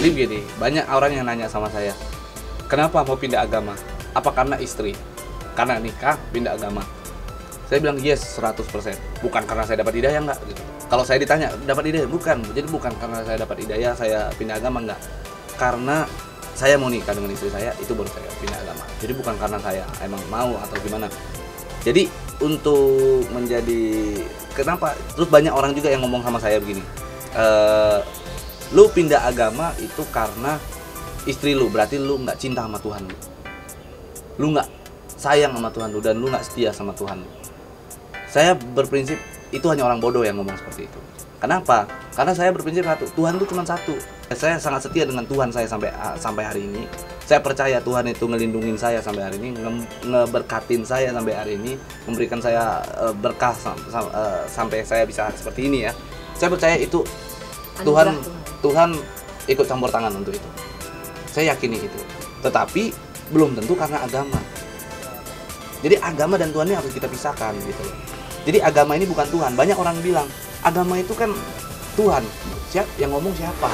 Jadi begini, banyak orang yang nanya sama saya, kenapa mau pindah agama? Apa karena istri? Karena nikah, pindah agama? Saya bilang yes, 100%. Bukan karena saya dapat hidayah, enggak gitu. Kalau saya ditanya, dapat hidayah? Bukan. Jadi bukan karena saya dapat hidayah, saya pindah agama, enggak. Karena saya mau nikah dengan istri saya, itu baru saya pindah agama. Jadi bukan karena saya emang mau atau gimana. Jadi untuk menjadi, kenapa? Terus banyak orang juga yang ngomong sama saya begini, lu pindah agama itu karena istri lu, berarti lu nggak cinta sama Tuhan lu. Lu nggak sayang sama Tuhan lu, dan lu nggak setia sama Tuhan lu. Saya berprinsip itu hanya orang bodoh yang ngomong seperti itu. Kenapa? Karena saya berprinsip satu, Tuhan itu cuma satu. Saya sangat setia dengan Tuhan saya sampai hari ini. Saya percaya Tuhan itu ngelindungin saya sampai hari ini, ngeberkatin saya sampai hari ini, memberikan saya berkah sampai saya bisa seperti ini ya. Saya percaya itu Tuhan ikut campur tangan untuk itu. Saya yakini itu. Tetapi belum tentu karena agama. Jadi agama dan Tuhan ini harus kita pisahkan gitu loh. Jadi agama ini bukan Tuhan. Banyak orang bilang agama itu kan Tuhan. Yang ngomong siapa?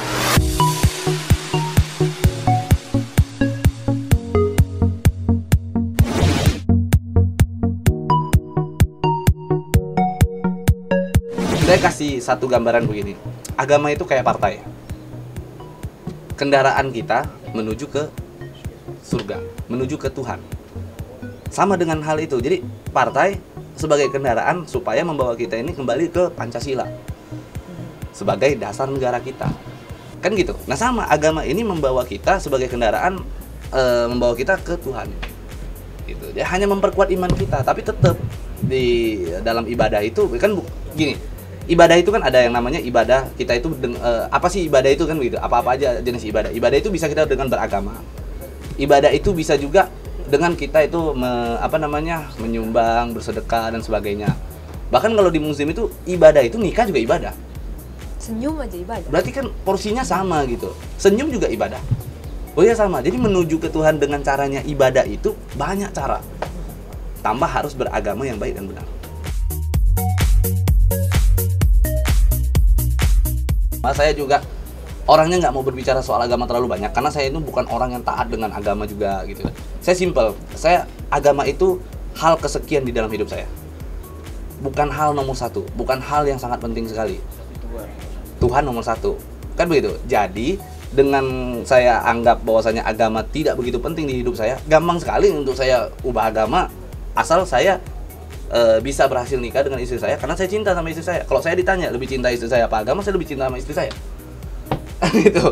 Saya kasih satu gambaran begini. Agama itu kayak partai. Kendaraan kita menuju ke surga, menuju ke Tuhan. Sama dengan hal itu. Jadi partai sebagai kendaraan supaya membawa kita ini kembali ke Pancasila sebagai dasar negara kita. Kan gitu. Nah sama, agama ini membawa kita sebagai kendaraan, membawa kita ke Tuhan. Gitu. Dia hanya memperkuat iman kita, tapi tetap di dalam ibadah itu kan gini. Ibadah itu kan ada yang namanya ibadah kita itu apa sih ibadah itu kan begitu. Apa-apa aja jenis ibadah. Ibadah itu bisa kita dengan beragama. Ibadah itu bisa juga dengan kita itu menyumbang, bersedekah dan sebagainya. Bahkan kalau di muslim itu ibadah itu nikah juga ibadah. Senyum aja ibadah. Berarti kan porsinya sama gitu. Senyum juga ibadah. Oh ya sama. Jadi menuju ke Tuhan dengan caranya ibadah itu banyak cara. Tambah harus beragama yang baik dan benar. Saya juga orangnya nggak mau berbicara soal agama terlalu banyak karena saya itu bukan orang yang taat dengan agama juga gitu. Saya simple, agama itu hal kesekian di dalam hidup saya, bukan hal nomor satu, bukan hal yang sangat penting sekali. Tuhan nomor satu, kan begitu. Jadi dengan saya anggap bahwasanya agama tidak begitu penting di hidup saya, gampang sekali untuk saya ubah agama asal saya bisa berhasil nikah dengan istri saya karena saya cinta sama istri saya. Kalau saya ditanya lebih cinta istri saya apa agama, saya lebih cinta sama istri saya. Gitu.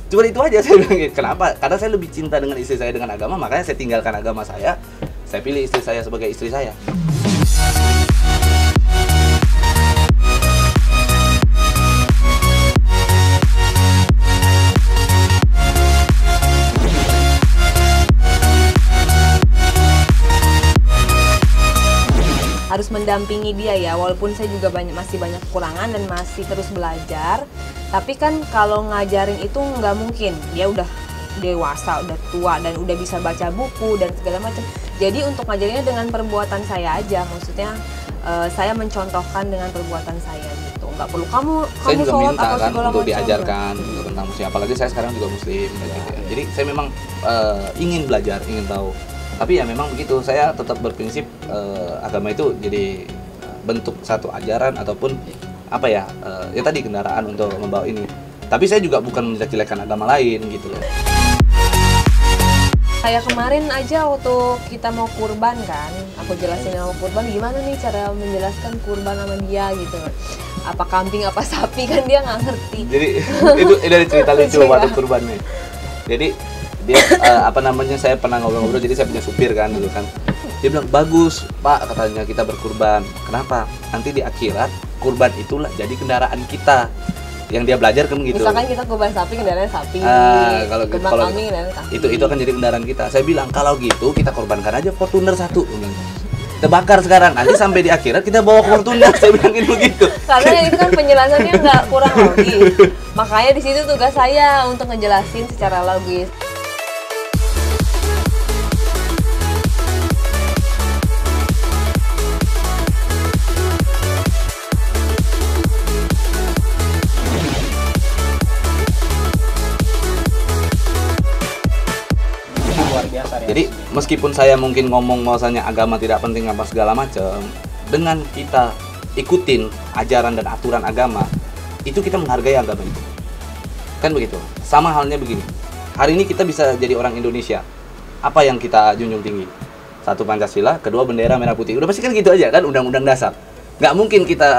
Cuma itu aja saya bilang. Kenapa? Karena saya lebih cinta dengan istri saya dengan agama, makanya saya tinggalkan agama saya pilih istri saya sebagai istri saya. Harus mendampingi dia ya, walaupun saya juga masih banyak kekurangan dan masih terus belajar. Tapi kan kalau ngajarin itu nggak mungkin, dia udah dewasa, udah tua dan udah bisa baca buku dan segala macam. Jadi untuk ngajarinnya dengan perbuatan saya aja, maksudnya saya mencontohkan dengan perbuatan saya gitu. Nggak perlu kamu juga sholat minta atau kan segala untuk macam. diajarkan untuk tentang muslim, apalagi saya sekarang juga muslim gitu ya. Jadi saya memang ingin belajar, ingin tahu. Tapi ya memang begitu, saya tetap berprinsip agama itu jadi bentuk satu ajaran ataupun apa ya, ya tadi kendaraan untuk membawa ini. Tapi saya juga bukan menjelek-jelekan agama lain gitu loh. Kayak kemarin aja waktu kita mau kurban kan, aku jelasin mau kurban gimana nih cara menjelaskan kurban sama dia gitu. Apa kambing apa sapi kan dia nggak ngerti. Jadi itu dari cerita lucu waktu kurban nih. Jadi dia saya pernah ngobrol-ngobrol, jadi saya punya supir kan dulu kan. Dia bilang, bagus Pak katanya kita berkurban. Kenapa? Nanti di akhirat kurban itulah jadi kendaraan kita. Yang dia belajar kan gitu. Misalkan kita kurban sapi, kendaraan sapi. Kalau kambing, kendaraan kambing. Itu akan jadi kendaraan kita. Saya bilang kalau gitu kita korbankan aja Fortuner 1. Kita bakar sekarang, nanti sampai di akhirat kita bawa Fortuner. Saya bilangin begitu. Karena itu kan penjelasannya nggak kurang logis. Makanya di situ tugas saya untuk ngejelasin secara logis. meskipun saya mungkin ngomong bahwasanya agama tidak penting apa segala macam, dengan kita ikutin ajaran dan aturan agama, itu kita menghargai agama itu. Kan begitu. Sama halnya begini. Hari ini kita bisa jadi orang Indonesia. Apa yang kita junjung tinggi? Satu, Pancasila, kedua, bendera merah putih. Udah pasti kan gitu aja kan, undang-undang dasar. Nggak mungkin kita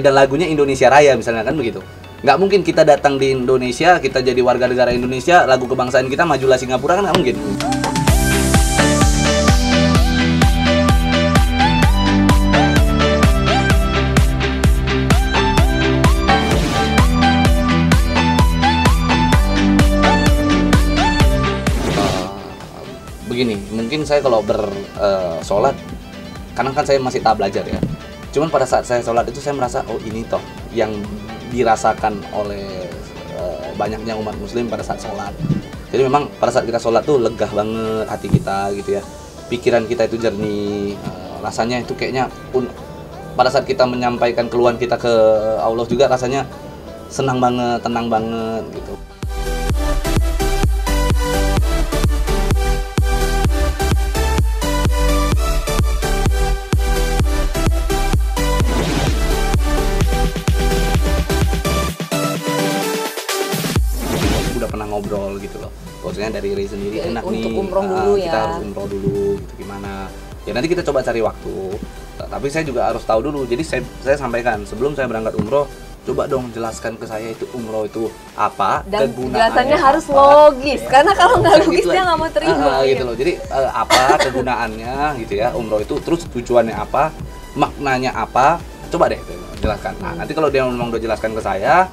dan lagunya Indonesia Raya misalnya, kan begitu. Nggak mungkin kita datang di Indonesia, kita jadi warga negara Indonesia, lagu kebangsaan kita Majulah Singapura, kan nggak mungkin. Begini, mungkin saya kalau bersolat, karena kan saya masih tahap belajar ya. Cuman pada saat saya sholat itu saya merasa, oh ini toh yang dirasakan oleh banyaknya umat muslim pada saat sholat. Jadi memang pada saat kita sholat tuh lega banget hati kita gitu ya. Pikiran kita itu jernih, rasanya itu kayaknya pada saat kita menyampaikan keluhan kita ke Allah juga rasanya senang banget, tenang banget gitu. Udah pernah ngobrol gitu loh, maksudnya dari Ray sendiri enak untuk nih umroh dulu kita ya. harus umroh dulu gitu, gimana ya, nanti kita coba cari waktu. Tapi saya juga harus tahu dulu, jadi saya sampaikan sebelum saya berangkat umroh, coba dong jelaskan ke saya itu umroh itu apa, Dan kegunaannya jelasannya harus apa. logis, karena kalau nggak Kan logis gitu dia aja. nggak mau terima. Gitu loh, jadi apa kegunaannya gitu ya umroh itu, terus tujuannya apa, maknanya apa, coba deh jelaskan. Nah nanti kalau dia memang udah jelaskan ke saya,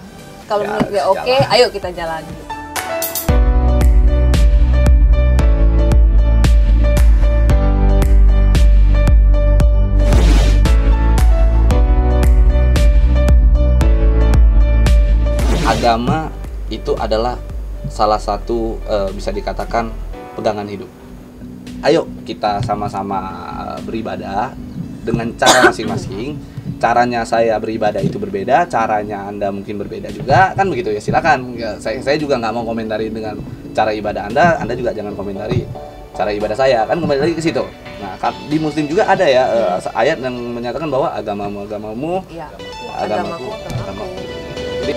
Kalau ya, menurut dia oke, jalan. ayo kita jalani. Agama itu adalah salah satu bisa dikatakan pegangan hidup. Ayo kita sama-sama beribadah dengan cara masing-masing. Caranya saya beribadah itu berbeda, caranya Anda mungkin berbeda juga, kan begitu ya. Silakan. Ya, saya juga nggak mau komentari dengan cara ibadah Anda juga jangan komentari cara ibadah saya, kan kembali lagi ke situ. Nah, di Muslim juga ada ya ayat yang menyatakan bahwa agamamu agamamu, Iya. agamaku Agamaku, agamaku. agamaku. Jadi